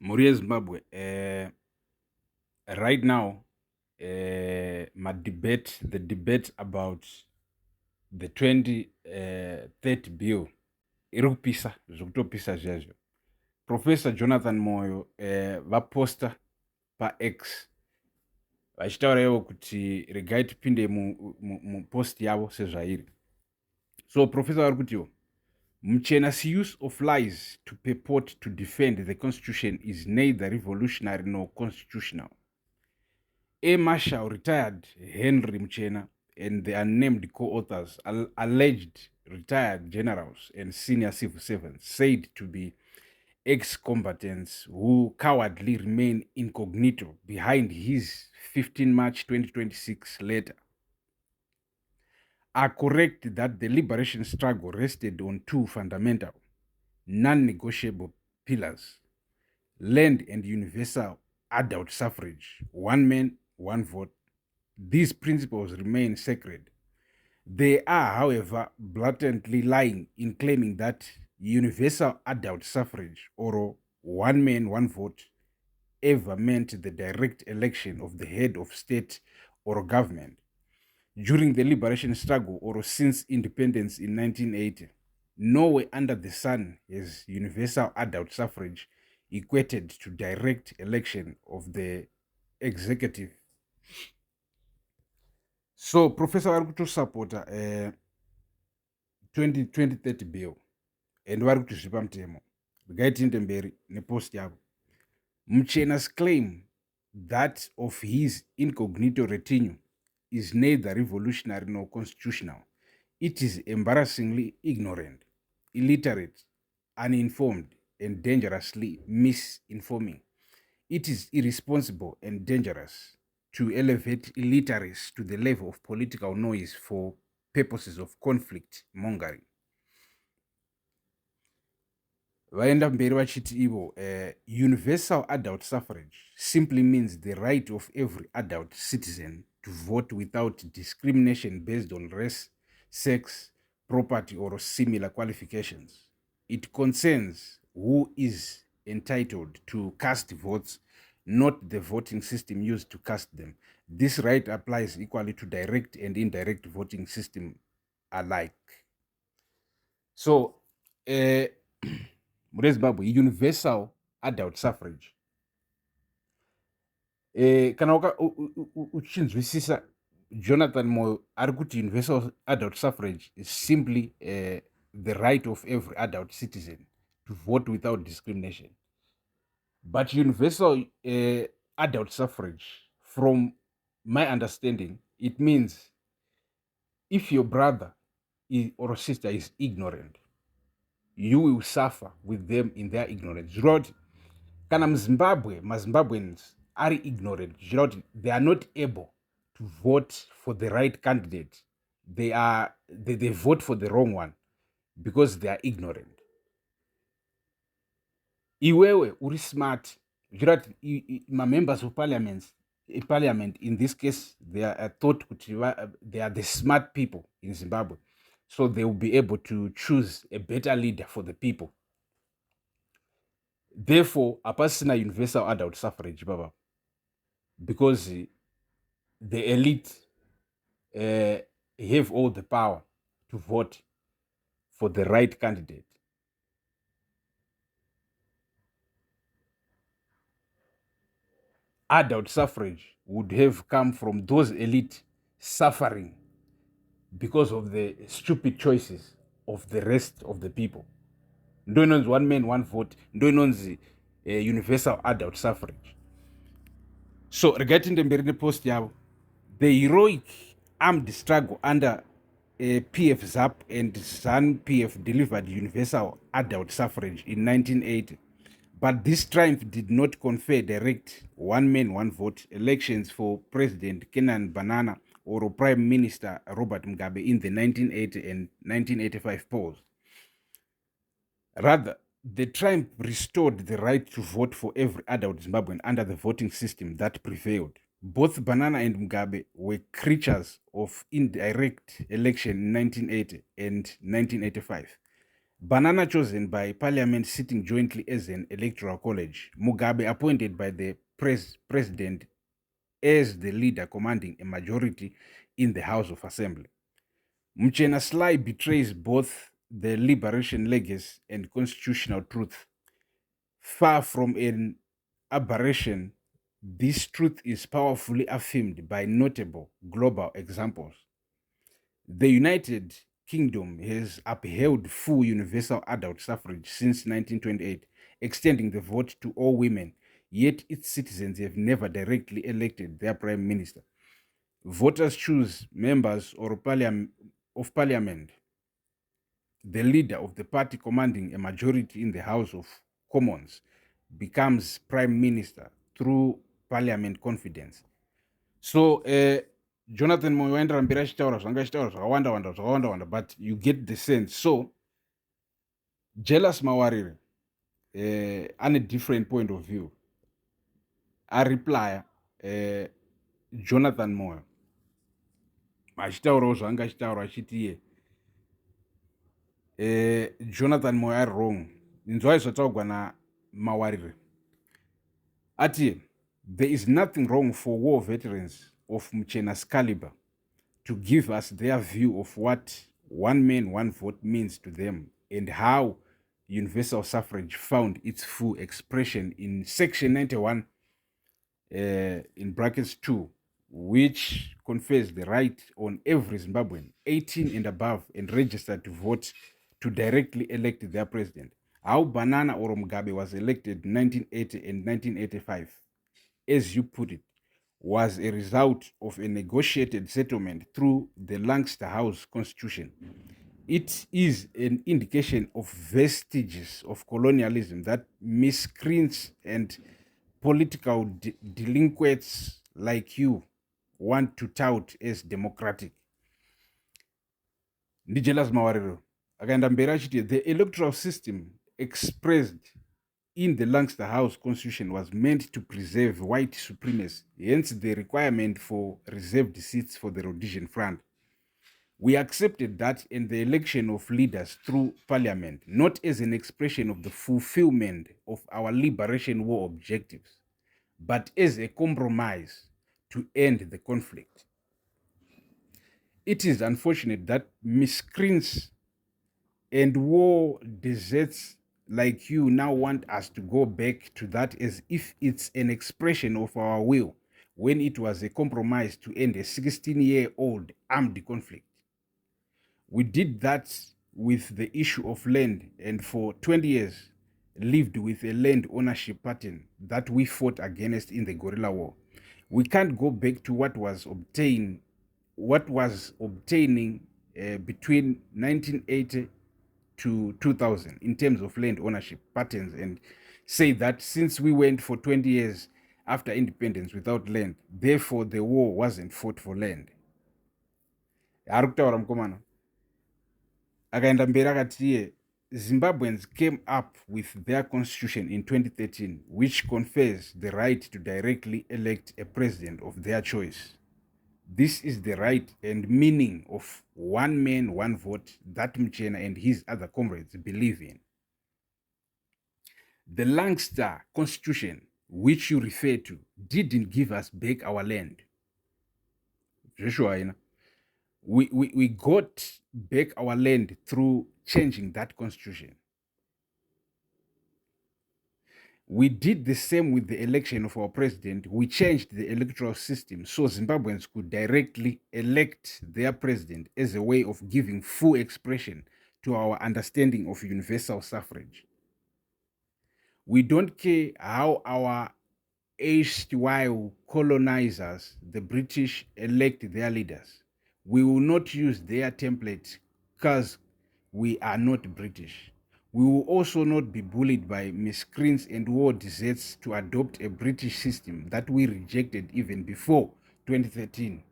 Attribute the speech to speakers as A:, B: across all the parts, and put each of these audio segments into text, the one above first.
A: Muria Zimbabwe. Right now, the debate about the 2030 bill, irikupisa zvokutopisa zvezvo. Professor Jonathan Moyo vaposta paX vachitaura ivo kuti regai tipinde mupost yavo sezvairi. So professor vari kutiwo Muchena's use of lies to purport to defend the constitution is neither revolutionary nor constitutional. A Marshal, retired Henry Muchena, and the unnamed co-authors, alleged retired generals and senior civil servants, said to be ex-combatants who cowardly remain incognito behind his 15 March 2026 letter, are correct that the liberation struggle rested on two fundamental, non-negotiable pillars: land and universal adult suffrage, one man, one vote. These principles remain sacred. They are, however, blatantly lying in claiming that universal adult suffrage, or one man, one vote, ever meant the direct election of the head of state or government. During the liberation struggle or since independence in 1980, nowhere under the sun has universal adult suffrage equated to direct election of the executive. So Professor vari kutosapota 2030 bill and vari kuti zviri pamutemo. Regai tiende mberi nepost yavo. Muchena's claim that of his incognito retinue is neither revolutionary nor constitutional. It is embarrassingly ignorant, illiterate, uninformed, and dangerously misinforming. It is irresponsible and dangerous to elevate illiteracy to the level of political noise for purposes of conflict mongering. Vaenda mberi vachiti ivo, universal adult suffrage simply means the right of every adult citizen to vote without discrimination based on race, sex, property, or similar qualifications. It concerns who is entitled to cast votes, not the voting system used to cast them. This right applies equally to direct and indirect voting system alike. So, Zimbabwe, universal adult suffrage. Kana uchinzwisisa Jonathan Moyo ari kuti universal adult suffrage is simply the right of every adult citizen to vote without discrimination. But universal adult suffrage, from my understanding, it means if your brother or sister is ignorant, you will suffer with them in their ignorance. Kana Zimbabweans are ignorant. They are not able to vote for the right candidate. They vote for the wrong one because they are ignorant. Iwewe uri smart. My members of parliament in this case, they are thought they are the smart people in Zimbabwe. So they will be able to choose a better leader for the people. Therefore, apasina universal adult suffrage, baba, because the elite have all the power to vote for the right candidate. Adult suffrage would have come from those elite suffering because of the stupid choices of the rest of the people. Ndoinonzi one man, one vote. Ndoinonzi universal adult suffrage. So, regarding the mberi post yavo, the heroic armed struggle under PF ZAP and ZAN-PF delivered universal adult suffrage in 1980. But this triumph did not confer direct one man, one vote elections for President Kenan Banana or Prime Minister Robert Mugabe in the 1980 and 1985 polls. Rather, the triumph restored the right to vote for every adult Zimbabwean under the voting system that prevailed. Both Banana and Mugabe were creatures of indirect election in 1980 and 1985. Banana chosen by parliament sitting jointly as an electoral college. Mugabe appointed by the president as the leader commanding a majority in the House of Assembly. Muchena Sly betrays both the liberation legacy and constitutional truth. Far from an aberration, this truth is powerfully affirmed by notable global examples. The United Kingdom has upheld full universal adult suffrage since 1928, extending the vote to all women, yet its citizens have never directly elected their prime minister. Voters choose members of parliament. The leader of the party commanding a majority in the House of Commons becomes prime minister through parliament confidence. So Jonathan Moyo waendera mberi achitaura zvanga achitaura zvakawanda, but you get the sense. So Jealous Mawarire ane different point of view. Areply Jonathan Moyo achitaurawo zvanga achitaura achiti Jonathan Moyo ari wrong. Inzwai zvataurwa naMawarire ati there is nothing wrong for war veterans of Muchena's caliber to give us their view of what one man, one vote means to them and how universal suffrage found its full expression in Section 91, in brackets 2, which confers the right on every Zimbabwean 18 and above and registered to vote to directly elect their president. How Banana or Mugabe was elected in 1980 and 1985, as you put it, was a result of a negotiated settlement through the Lancaster House Constitution. It is an indication of vestiges of colonialism that miscreants and political delinquents like you want to tout as democratic. Ndijelas Mawariro akaenda mberi achiti the electoral system expressed in the Lancaster House Constitution was meant to preserve white supremacy, hence the requirement for reserved seats for the Rhodesian Front. We accepted that in the election of leaders through parliament, not as an expression of the fulfillment of our liberation war objectives, but as a compromise to end the conflict. It is unfortunate that miscreants and war deserts like you now want us to go back to that as if it's an expression of our will, when it was a compromise to end a 16-year-old armed conflict. We did that with the issue of land, and for 20 years lived with a land ownership pattern that we fought against in the guerrilla war. We can't go back to what was obtaining between 1980 to 2000 in terms of land ownership patterns and say that since we went for 20 years after independence without land, therefore the war wasn't fought for land. Ari kutaura mukomana akaenda mberi akati Zimbabweans came up with their constitution in 2013, which confers the right to directly elect a president of their choice. This is the right and meaning of one man, one vote that Muchena and his other comrades believe in. The Lancaster Constitution, which you refer to, didn't give us back our land. We got back our land through changing that constitution. We did the same with the election of our president. We changed the electoral system so Zimbabweans could directly elect their president as a way of giving full expression to our understanding of universal suffrage. We don't care how our erstwhile colonizers, the British, elect their leaders. We will not use their template because we are not British. We will also not be bullied by miscreants and war deserts to adopt a British system that we rejected even before 2013.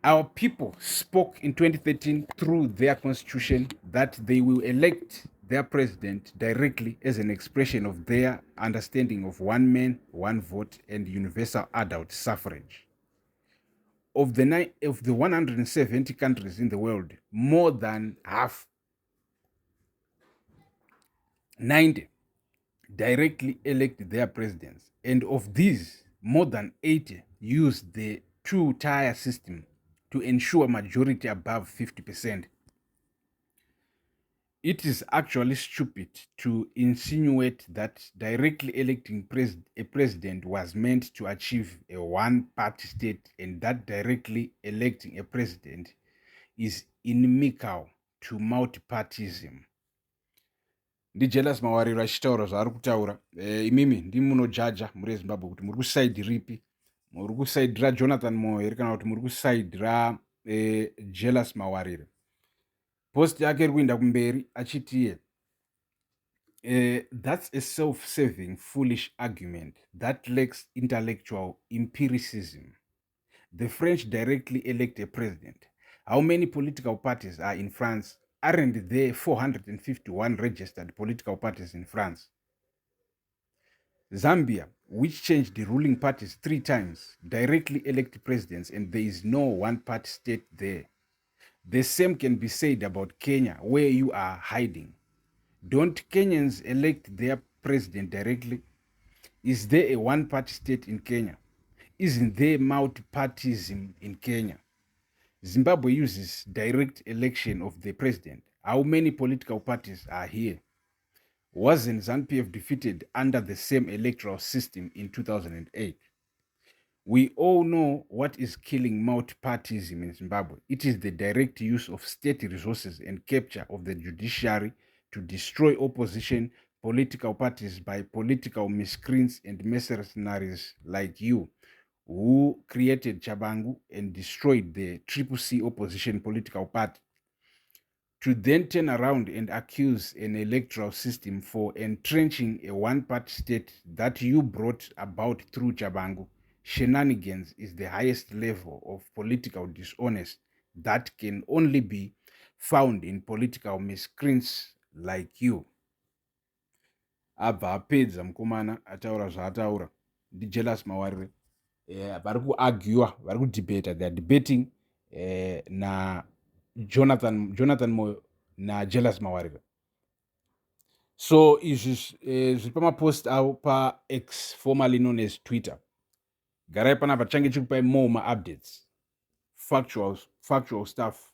A: Our people spoke in 2013 through their constitution that they will elect their president directly as an expression of their understanding of one man, one vote, and universal adult suffrage. Of the 170 countries in the world, more than half 90 directly elect their presidents, and of these, more than 80 use the two-tier system to ensure majority above 50%. It is actually stupid to insinuate that directly electing a president was meant to achieve a one-party state, and that directly electing a president is inimical to multipartyism. Ndijelas mawariro achitaura zvaari kutaura. Imimi ndimunojaja muri Zimbabwe kuti muri kusaidhi ripi? Muri kusaidhi raJonathan Moyo here kana kuti muri kusaidhi raJelas Mawarire? Post yake iri kuenda kumberi achiti that's a self-serving, foolish argument that lacks intellectual empiricism. The French directly elect a president. How many political parties are in France? Aren't there 451 registered political parties in France? Zambia, which changed the ruling parties 3 times, directly elect presidents, and there is no one-party state there. The same can be said about Kenya, where you are hiding. Don't Kenyans elect their president directly? Is there a one-party state in Kenya? Isn't there multipartyism in Kenya? Zimbabwe uses direct election of the president. How many political parties are here? Wasn't ZANU-PF defeated under the same electoral system in 2008? We all know what is killing multipartyism in Zimbabwe. It is the direct use of state resources and capture of the judiciary to destroy opposition political parties by political miscreants and mercenaries like you, who created Chabangu and destroyed the CCC opposition political party, to then turn around and accuse an electoral system for entrenching a one-party state that you brought about through Chabangu. Shenanigans is the highest level of political dishonest that can only be found in political miscreants like you. Abva apedza mukomana ataura zvaataura. NdiJelas Mawarire. Vari kuargua, vari kudebata. They are debating na Jonathan Moyo na Jelas Mawarire. So izvi zviri pamapost avo paX, formerly known as Twitter. Garai panapa change chikupai more updates, factual stuff